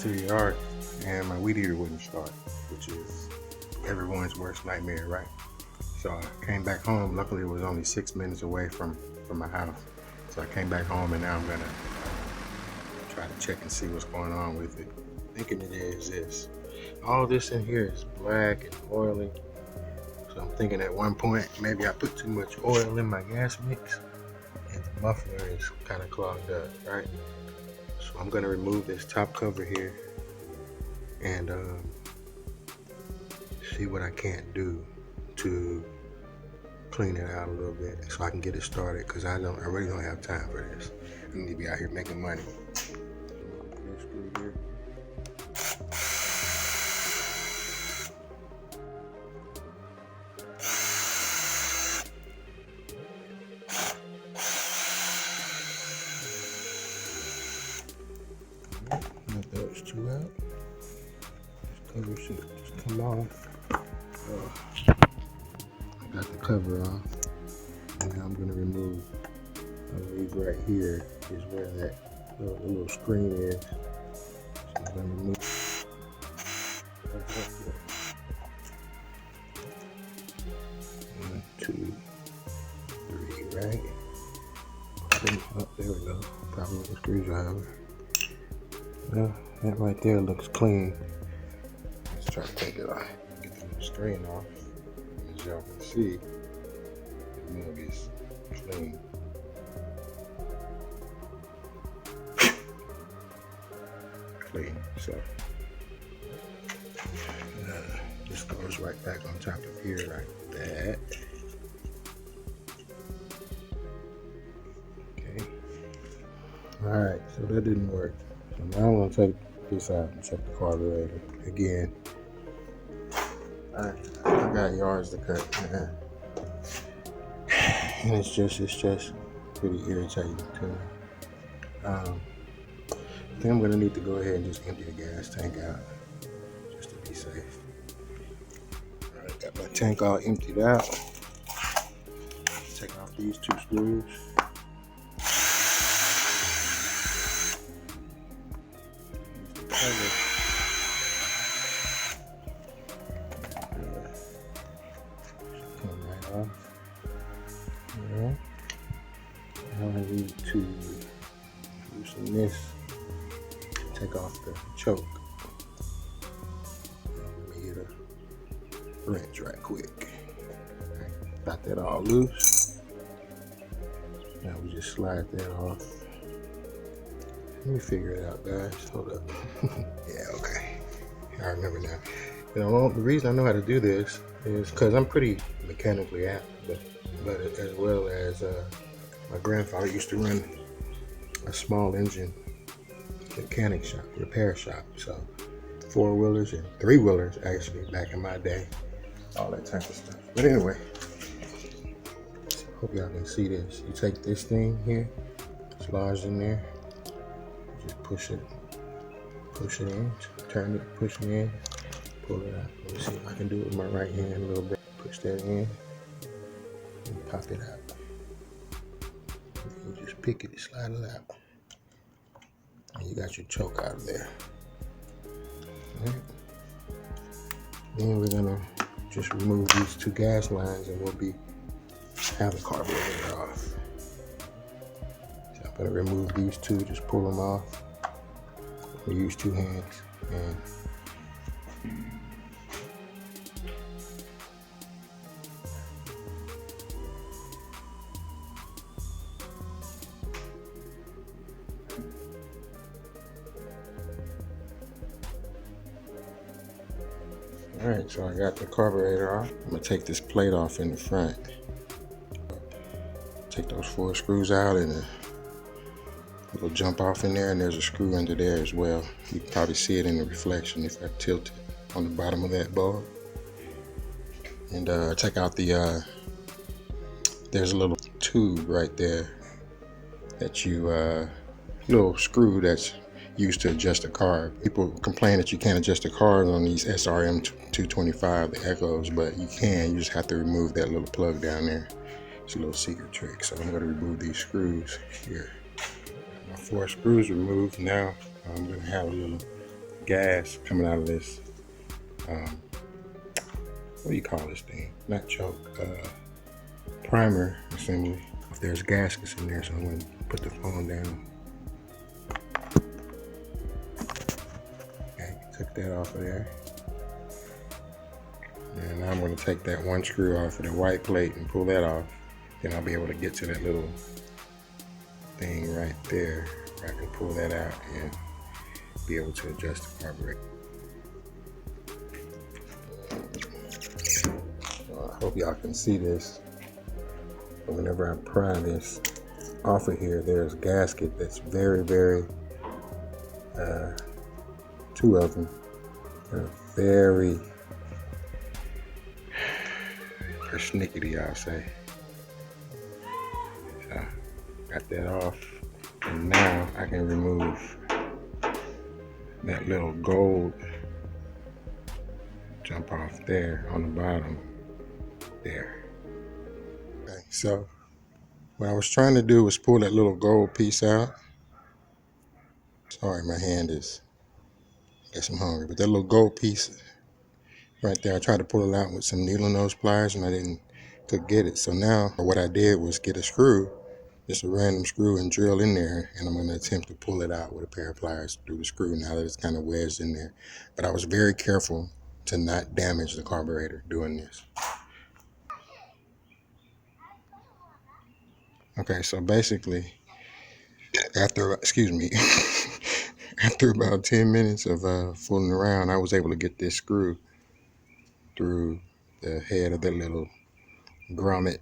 to the yard and my weed eater wouldn't start, which is everyone's worst nightmare, right? So I came back home. Luckily it was only 6 minutes away from my house. So I came back home and now I'm gonna try to check and see what's going on with it. Thinking it is this. All this in here is black and oily. So I'm thinking at one point maybe I put too much oil in my gas mix and the muffler is kind of clogged up, right? So I'm gonna remove this top cover here and see what I can't do to clean it out a little bit so I can get it started, because I really don't have time for this. I need to be out here making money. This screw here. Let those two out. This cover should just come off. I got the cover off, and now I'm going to remove. I believe right here is where that little screen is. So I'm going to remove. One, two, three, right? Oh, there we go. Probably with a screwdriver. Well, that right there looks clean. Let's try to take it off. Get the little screen off. As y'all can see, the mug is clean. Clean. So this goes right back on top of here like that. Okay. Alright, so that didn't work. So now I'm going to take this out and check the carburetor again. I got yards to cut, man. And it's just pretty irritating to me. I think I'm gonna need to go ahead and just empty the gas tank out just to be safe. Alright, got my tank all emptied out. Take off these two screws. Now I need to loosen this, take off the choke. Let me get a wrench right quick. Got that all loose. Now we just slide that off. Let me figure it out, guys. Hold up. Yeah, okay. I remember now. You know, the reason I know how to do this is because I'm pretty mechanically apt, but as well as my grandfather used to run a small engine mechanic shop, repair shop. So 4-wheelers and 3-wheelers actually back in my day, all that type of stuff. But anyway, hope y'all can see this. You take this thing here, it's lodged in there. Just push it in, turn it, push it in, pull it out. Let me see if I can do it with my right hand a little bit. Push that in and pop it out. And you just pick it, slide it out. And you got your choke out of there. Right. Then we're gonna just remove these two gas lines and we'll have the carburetor off. So I'm gonna remove these two, just pull them off. We use two hands and alright, so I got the carburetor off. I'm gonna take this plate off in the front. Take those 4 screws out and it'll jump off in there, and there's a screw under there as well. You can probably see it in the reflection if I tilt it on the bottom of that bulb. And check out the, there's a little tube right there that little screw that's used to adjust a carb. People complain that you can't adjust a carb on these SRM-225, the Echoes, but you can. You just have to remove that little plug down there. It's a little secret trick. So I'm going to remove these screws here. My 4 screws removed. Now I'm going to have a little gas coming out of this, what do you call this thing? Not choke, primer assembly. If there's gaskets in there, so I'm gonna put the phone down. Okay, took that off of there. And now I'm gonna take that one screw off of the white plate and pull that off. Then I'll be able to get to that little thing right there, where I can pull that out and be able to adjust the carburetor. I hope y'all can see this. But whenever I pry this off of here, there's a gasket that's very, two of them are very persnickety, I'll say. So, got that off, and now I can remove that little gold jump off there on the bottom there. Okay, so what I was trying to do was pull that little gold piece out. Sorry, my hand is, I guess I'm hungry, but that little gold piece right there, I tried to pull it out with some needle nose pliers and could get it. So now what I did was get a screw, just a random screw, and drill in there, and I'm going to attempt to pull it out with a pair of pliers through the screw now that it's kind of wedged in there. But I was very careful to not damage the carburetor doing this. Okay, so basically, after after about 10 minutes of fooling around, I was able to get this screw through the head of the little grommet,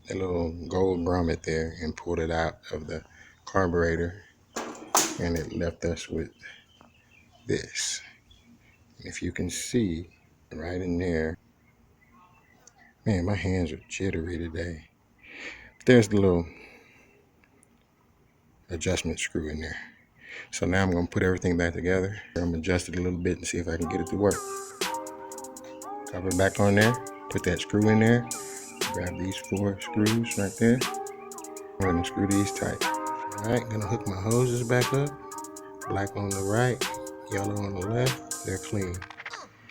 the little gold grommet there, and pulled it out of the carburetor, and it left us with this. And if you can see right in there, man, my hands are jittery today. There's the little adjustment screw in there. So now I'm going to put everything back together. I'm going to adjust it a little bit and see if I can get it to work. Cover it back on there, put that screw in there, grab these 4 screws right there. I'm going to screw these tight. Alright, going to hook my hoses back up. Black on the right, yellow on the left. They're clean.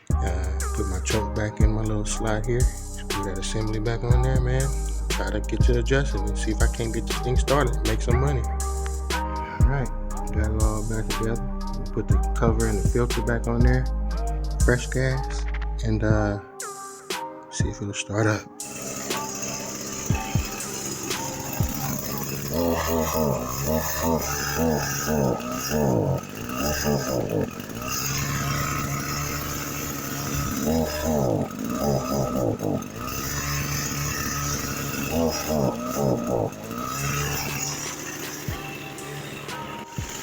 Put my choke back in my little slot here. Screw that assembly back on there, man. Try to get it adjusted and see if I can't get this thing started, make some money. Alright, got it all back together. Put the cover and the filter back on there. Fresh gas. And see if it'll start up.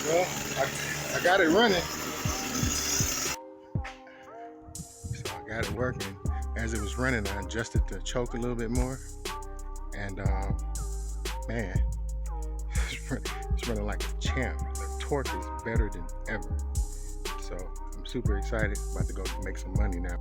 Well, I got it running. So I got it working. As it was running, I adjusted the choke a little bit more. And man, it's running like a champ. The torque is better than ever. So I'm super excited. About to go make some money now.